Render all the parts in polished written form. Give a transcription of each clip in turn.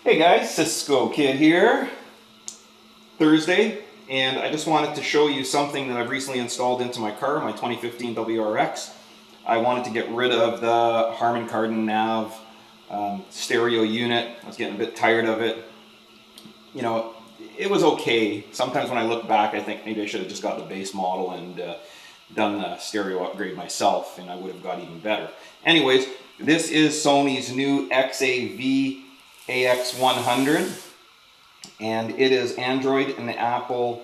Hey guys, Cisco Kid here. Thursday, and I just wanted to show you something that I've recently installed into my car, my 2015 WRX. I wanted to get rid of the Harman Kardon Nav stereo unit. I was getting a bit tired of it. You know, it was okay. Sometimes when I look back, I think maybe I should have just got the base model and done the stereo upgrade myself, and I would have got even better. Anyways, this is Sony's new XAV-AX100, and it is Android and Apple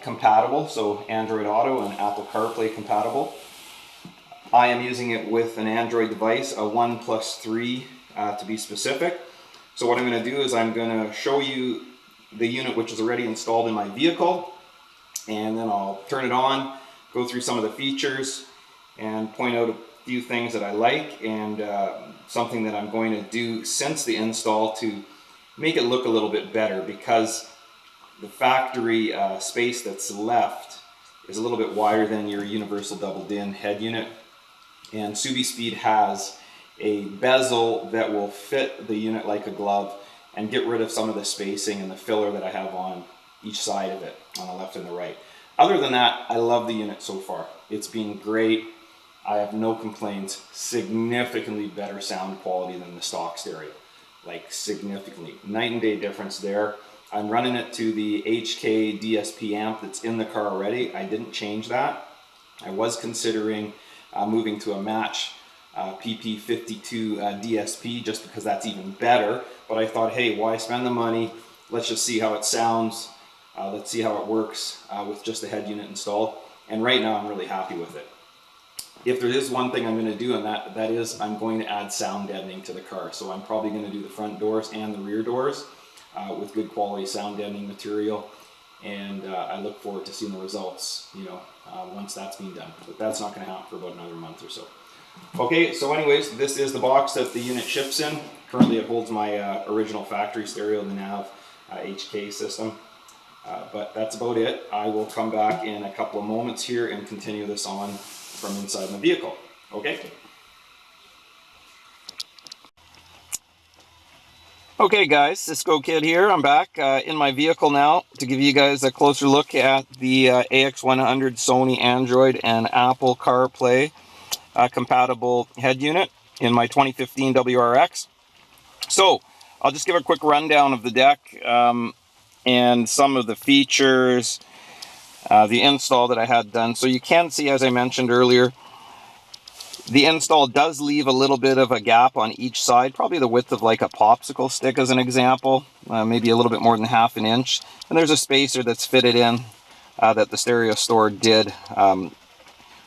compatible, so Android Auto and Apple CarPlay compatible. I am using it with an Android device, a OnePlus 3 to be specific. So what I'm going to do is I'm going to show you the unit which is already installed in my vehicle, and then I'll turn it on, go through some of the features, and point out a few things that I like, and something that I'm going to do since the install to make it look a little bit better, because the factory space that's left is a little bit wider than your universal double DIN head unit, and SubiSpeed has a bezel that will fit the unit like a glove and get rid of some of the spacing and the filler that I have on each side of it, on the left and the right. Other than that, I love the unit so far. It's been great. I have no complaints. Significantly better sound quality than the stock stereo. Like significantly. Night and day difference there. I'm running it to the HK DSP amp that's in the car already. I didn't change that. I was considering moving to a match PP52 DSP just because that's even better. But I thought, hey, why spend the money? Let's just see how it sounds. Let's see how it works with just the head unit installed. And right now I'm really happy with it. If there is one thing I'm going to do, and that is I'm going to add sound deadening to the car. So I'm probably going to do the front doors and the rear doors with good quality sound deadening material. And I look forward to seeing the results, you know, once that's been done. But that's not going to happen for about another month or so. Okay, so anyways, this is the box that the unit ships in. Currently it holds my original factory stereo, the Nav HK system. But that's about it. I will come back in a couple of moments here and continue this on from inside my vehicle. Okay? Okay guys, Cisco Kid here. I'm back in my vehicle now to give you guys a closer look at the AX100 Sony Android and Apple CarPlay compatible head unit in my 2015 WRX. So, I'll just give a quick rundown of the deck and some of the features, the install that I had done. So you can see, as I mentioned earlier, the install does leave a little bit of a gap on each side, probably the width of like a popsicle stick as an example, maybe a little bit more than ½ an inch. And there's a spacer that's fitted in that the stereo store did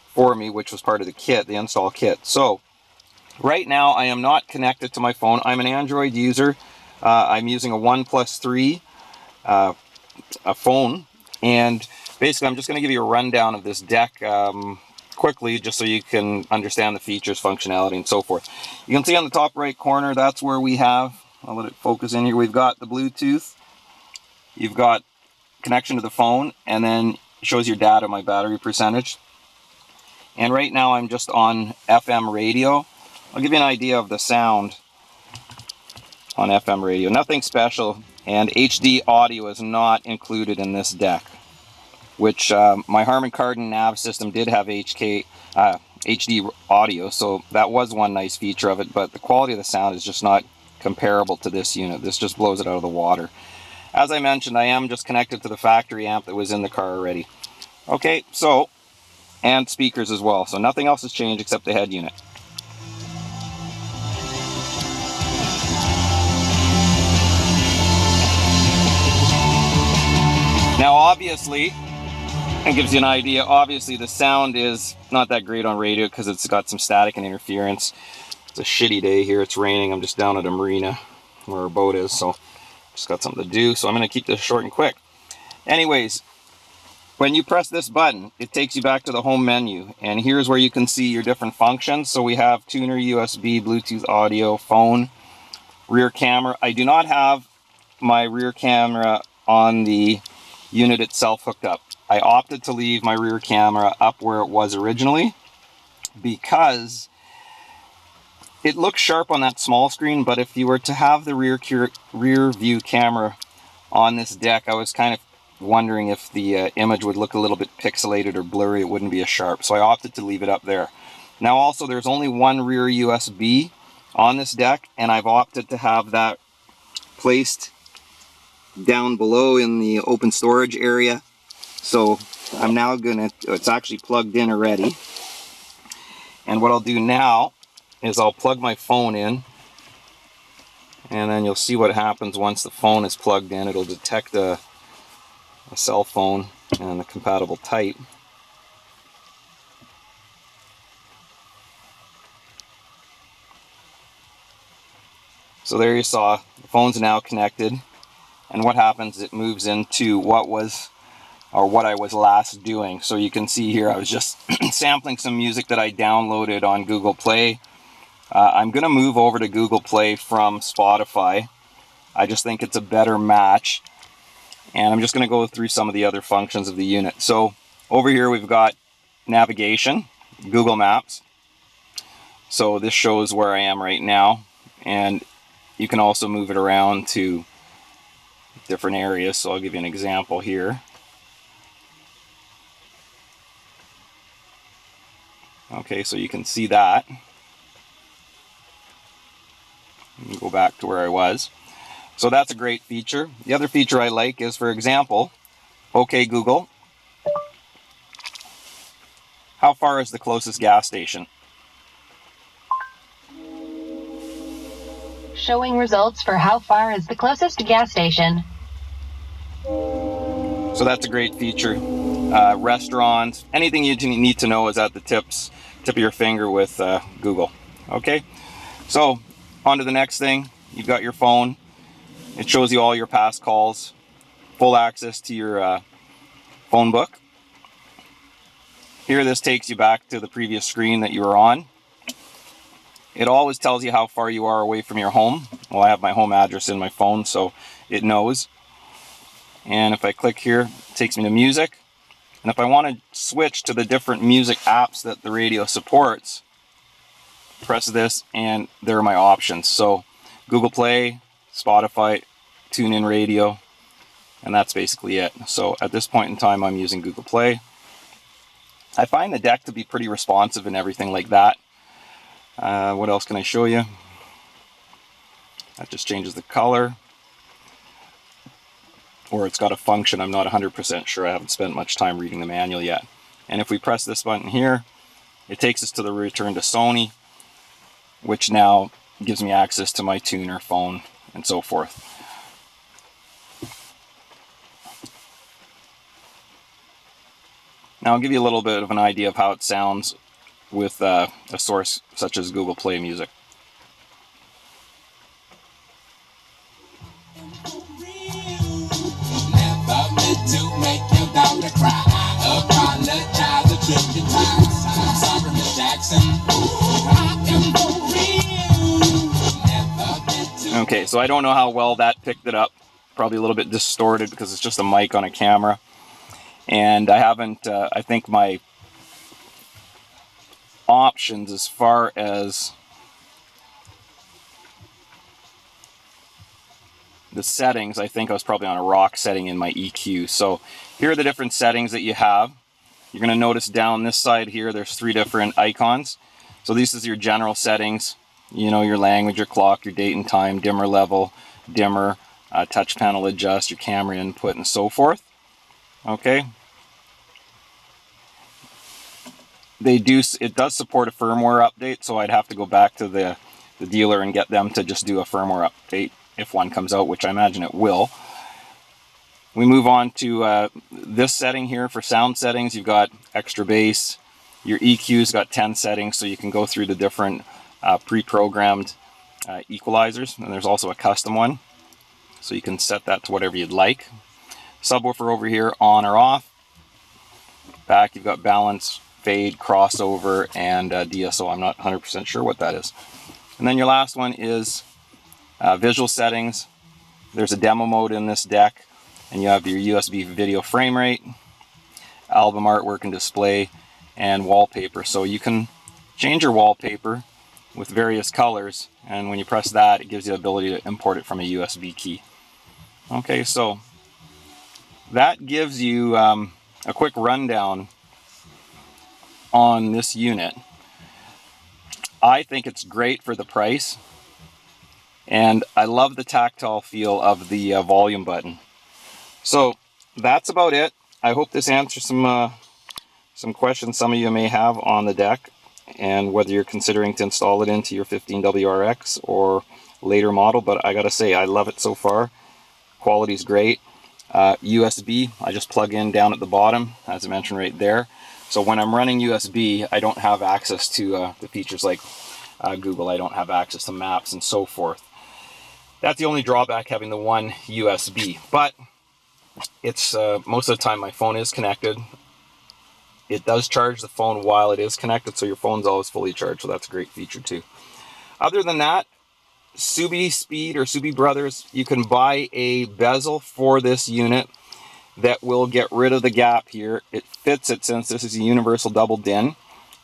for me, which was part of the kit, the install kit. So right now I am not connected to my phone. I'm an Android user. I'm using a OnePlus 3 a phone, and basically I'm just going to give you a rundown of this deck quickly, just so you can understand the features, functionality, and so forth. You can see on the top right corner, that's where we have, I'll let it focus in here, we've got the Bluetooth, you've got connection to the phone, and then it shows your data, my battery percentage. And right now I'm just on FM radio. I'll give you an idea of the sound on FM radio. Nothing special, and HD audio is not included in this deck, which my Harman Kardon Nav system did have HD audio, so that was one nice feature of it, but the quality of the sound is just not comparable to this unit. This just blows it out of the water. As I mentioned, I am just connected to the factory amp that was in the car already. Okay, so, and speakers as well, so nothing else has changed except the head unit. Now obviously, it gives you an idea, obviously the sound is not that great on radio because it's got some static and interference. It's a shitty day here, it's raining. I'm just down at a marina where our boat is, so just got something to do, so I'm going to keep this short and quick. Anyways, when you press this button, it takes you back to the home menu, and here's where you can see your different functions. So we have tuner, USB, Bluetooth audio, phone, rear camera. I do not have my rear camera on the unit itself hooked up. I opted to leave my rear camera up where it was originally because it looks sharp on that small screen, but if you were to have the rear view camera on this deck, I was kind of wondering if the image would look a little bit pixelated or blurry. It wouldn't be as sharp, so I opted to leave it up there. Now also, there's only one rear USB on this deck, and I've opted to have that placed down below in the open storage area. So I'm now gonna, it's actually plugged in already. And what I'll do now is I'll plug my phone in, and then you'll see what happens once the phone is plugged in. It'll detect a cell phone and the compatible type. So there you saw, the phone's now connected, and what happens, it moves into what I was last doing. So you can see here I was just sampling some music that I downloaded on Google Play. I'm going to move over to Google Play from Spotify. I just think it's a better match, and I'm just going to go through some of the other functions of the unit. So over here we've got navigation, Google Maps. So this shows where I am right now, and you can also move it around to different areas. So I'll give you an example here. Okay, so you can see that. Go back to where I was. So that's a great feature. The other feature I like is, for example, okay Google, how far is the closest gas station? Showing results for how far is the closest gas station. So that's a great feature. Restaurants, anything you need to know is at the tip of your finger with Google. Okay, so on to the next thing. You've got your phone. It shows you all your past calls, full access to your phone book. Here, this takes you back to the previous screen that you were on. It always tells you how far you are away from your home. Well, I have my home address in my phone, so it knows. And if I click here, it takes me to music. And if I want to switch to the different music apps that the radio supports, press this and there are my options. So Google Play, Spotify, TuneIn Radio, and that's basically it. So at this point in time, I'm using Google Play. I find the deck to be pretty responsive and everything like that. What else can I show you? That just changes the color. Or it's got a function, I'm not 100% sure. I haven't spent much time reading the manual yet. And if we press this button here, it takes us to the return to Sony, which now gives me access to my tuner, phone, and so forth. Now I'll give you a little bit of an idea of how it sounds with a source such as Google Play Music. Okay, so I don't know how well that picked it up. Probably a little bit distorted because it's just a mic on a camera. And I haven't, I think my options as far as the settings, I think I was probably on a rock setting in my EQ. So here are the different settings that you have. You're going to notice down this side here, there's 3 different icons. So this is your general settings. You know, your language, your clock, your date and time, dimmer level, dimmer, touch panel adjust, your camera input, and so forth. Okay. It does support a firmware update, so I'd have to go back to the dealer and get them to just do a firmware update if one comes out, which I imagine it will. We move on to this setting here for sound settings. You've got extra bass. Your EQ's got 10 settings, so you can go through the different pre-programmed equalizers, and there's also a custom one, so you can set that to whatever you'd like. Subwoofer over here, on or off. Back, you've got balance, fade, crossover, and DSO. I'm not 100% sure what that is. And then your last one is visual settings. There's a demo mode in this deck, and you have your USB video frame rate, album artwork and display, and wallpaper. So you can change your wallpaper with various colors, and when you press that, it gives you the ability to import it from a USB key. Okay, so that gives you a quick rundown on this unit. I think it's great for the price, and I love the tactile feel of the volume button. So that's about it. I hope this answers some questions some of you may have on the deck, and whether you're considering to install it into your 15 WRX or later model. But I gotta say, I love it so far. Quality's great. USB, I just plug in down at the bottom, as I mentioned right there. So when I'm running USB, I don't have access to the features like Google. I don't have access to maps and so forth. That's the only drawback, having the one USB. But it's most of the time my phone is connected. It does charge the phone while it is connected, so your phone's always fully charged, so that's a great feature too. Other than that, Subi Speed or Subi Brothers, you can buy a bezel for this unit that will get rid of the gap here. It fits it, since this is a universal double din.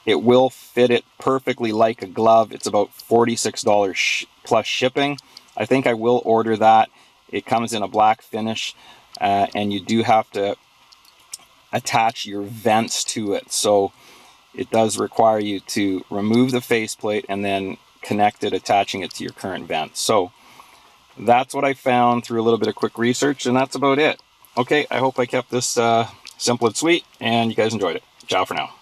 It will fit it perfectly like a glove. It's about $46 plus shipping. I think I will order that. It comes in a black finish, and you do have to attach your vents to it, so it does require you to remove the faceplate and then connect it, attaching it to your current vent. So that's what I found through a little bit of quick research, and that's about it. Okay, I hope I kept this simple and sweet, and you guys enjoyed it. Ciao for now.